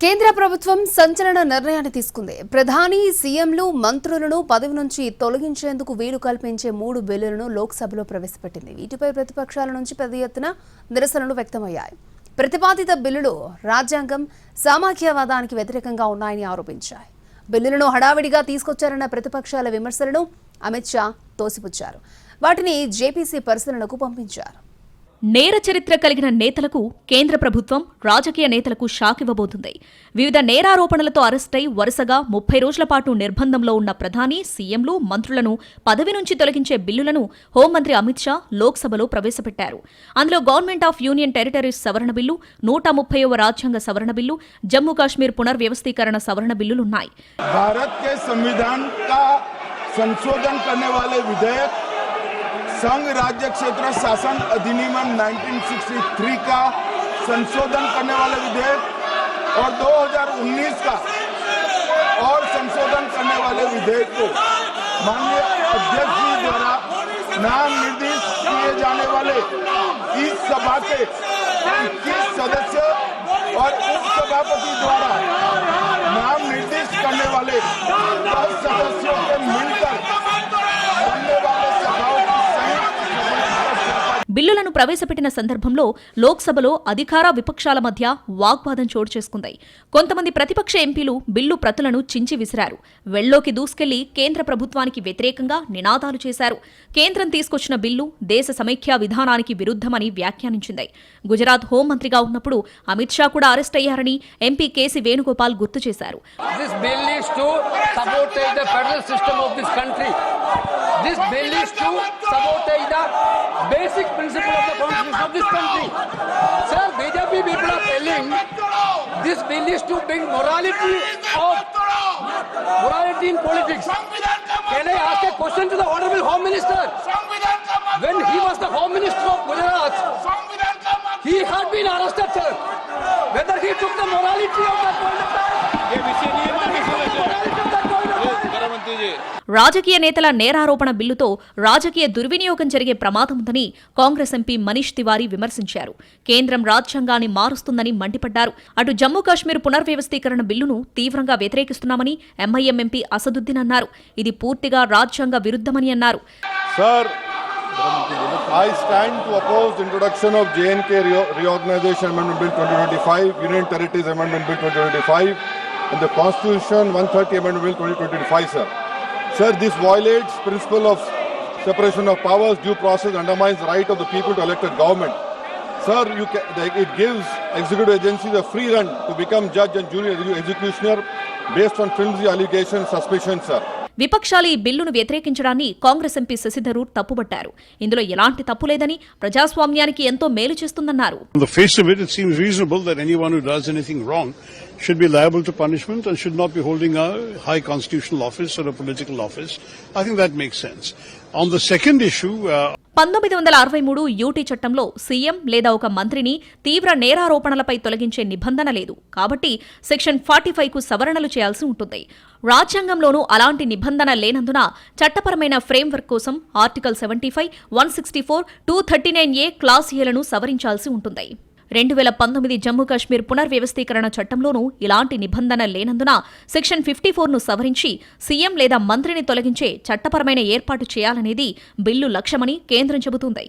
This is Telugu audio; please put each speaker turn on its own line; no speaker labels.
కేంద్ర ప్రభుత్వం సంచలన నిర్ణయాన్ని తీసుకుంది. ప్రధాని సీఎంలు మంత్రులను పదవి నుంచి తొలగించేందుకు వీలు కల్పించే 3 బిల్లులను లోక్సభలో ప్రవేశపెట్టింది. వీటిపై ప్రతిపక్షాల నుంచి పెద్ద ఎత్తున నిరసనలు వ్యక్తమయ్యాయి. ప్రతిపాదిత బిల్లులు రాజ్యాంగం, సామాఖ్యవాదానికి వ్యతిరేకంగా ఉన్నాయని ఆరోపించాయి. బిల్లులను హడావిడిగా తీసుకొచ్చారన్న ప్రతిపక్షాల విమర్శలను అమిత్ షా తోసిపుచ్చారు. వాటిని జేపీసీ పరిశీలనకు పంపించారు.
నేర చరిత్ర కలిగిన నేతలకు కేంద్ర ప్రభుత్వం రాజకీయ నేతలకు షాక్ ఇవ్వబోతుంది. వివిధ నేరారోపణలతో అరెస్టై వరుసగా 30 రోజుల పాటు నిర్బంధంలో ఉన్న ప్రధాని, సీఎంలు, మంత్రులను పదవి నుంచి తొలగించే బిల్లులను హోంమంత్రి అమిత్ షా లోక్సభలో ప్రవేశపెట్టారు. అందులో గవర్నమెంట్ ఆఫ్ యూనియన్ టెరిటరీస్ సవరణ బిల్లు, 130వ రాజ్యాంగ సవరణ బిల్లు, జమ్మూ కాశ్మీర్ పునర్వ్యవస్థీకరణ సవరణ బిల్లులున్నాయి.
संघ राज्य क्षेत्र शासन अधिनियम 1963 का संशोधन करने वाले विधेयक और 2019 का और संशोधन करने वाले विधेयक को माननीय अध्यक्ष जी द्वारा नाम निर्दिष्ट किए जाने वाले इस सभा के 21 सदस्य और उपसभापति द्वारा नाम निर्दिष्ट करने वाले 10 सदस्यों के मिलकर बनने वाले सभाओं
బిల్లులను ప్రవేశపెట్టిన సందర్భంలో లోక్సభలో అధికార విపక్షాల మధ్య వాగ్వాదం చోటు చేసుకుంది. కొంతమంది ప్రతిపక్ష ఎంపీలు బిల్లు ప్రతులను చించి విసిరారు. వెళ్లోకి దూసుకెళ్లి కేంద్ర ప్రభుత్వానికి వ్యతిరేకంగా నినాదాలు చేశారు. కేంద్రం తీసుకొచ్చిన బిల్లు దేశ సమైక్య విధానానికి విరుద్ధమని వ్యాఖ్యానించింది. గుజరాత్ హోంమంత్రిగా ఉన్నప్పుడు అమిత్ షా కూడా అరెస్ట్ అయ్యారని ఎంపీ కేసీ వేణుగోపాల్ గుర్తు చేశారు.
Basic principle of the constitution of this country. Sir, BJP people are telling this bill is to bring morality in politics. Can I ask a question to the Honorable Home Minister? When he was the Home Minister of Gujarat, he had been arrested, sir. Whether he took the morality of that point of time?
రాజకీయ నేతల నేరారోపణ బిల్లుతో రాజకీయ దుర్వినియోగం జరిగే ప్రమాదముందని కాంగ్రెస్ ఎంపీ మనీష్ తివారీ విమర్శించారు. కేంద్రం రాజ్యాంగాన్ని మారుస్తుందని మండిపడ్డారు. అటు జమ్మూ కాశ్మీర్ పునర్వ్యవస్థీకరణ బిల్లును తీవ్రంగా వ్యతిరేకిస్తున్నామని ఎంఐఎం ఎంపీ అసదుద్దీన్ అన్నారు. ఇది పూర్తిగా రాజ్యాంగ విరుద్ధమని అన్నారు.
I stand to oppose the introduction of JNK Reorganization Amendment Bill 2025, Union Territories Amendment Bill 2025 and the Constitution 130 Amendment Bill 2025, sir. Sir, this violates principle of separation of powers, due process, undermines the right of the people to elect a government. Sir, it gives executive agencies a free run to become judge and jury executioner based on flimsy allegations, suspicions, sir.
విపక్షాలు ఈ బిల్లును వ్యతిరేకించడాన్ని కాంగ్రెస్ ఎంపీ శశిధరూర్ తప్పుపట్టారు. ఇందులో ఎలాంటి తప్పు లేదని, ప్రజాస్వామ్యానికి ఎంతో మేలు చేస్తుందన్నారు.
On the face of it, it seems reasonable that anyone who does anything wrong should be liable to punishment and should not be holding a high constitutional office or a political office. I think that makes sense. On the second issue,
1963 UT చట్టంలో సీఎం లేదా ఒక మంత్రిని తీవ్ర నేరారోపణలపై తొలగించే నిబంధన లేదు. కాబట్టి సెక్షన్ 45కు సవరణలు చేయాల్సి ఉంటుంది. రాజ్యాంగంలోనూ అలాంటి నిబంధన లేనందున చట్టపరమైన ఫ్రేమ్వర్క్ కోసం ఆర్టికల్ 75, 164, 239A క్లాస్ ఏలను సవరించాల్సి ఉంటుంది. 2019 జమ్మూ కాశ్మీర్ పునర్వ్యవస్థీకరణ చట్టంలోనూ ఇలాంటి నిబంధన లేనందున సెక్షన్ 54ను సవరించి సీఎం లేదా మంత్రిని తొలగించే చట్టపరమైన ఏర్పాటు చేయాలనేది బిల్లు లక్ష్యమని కేంద్రం చెబుతోంది.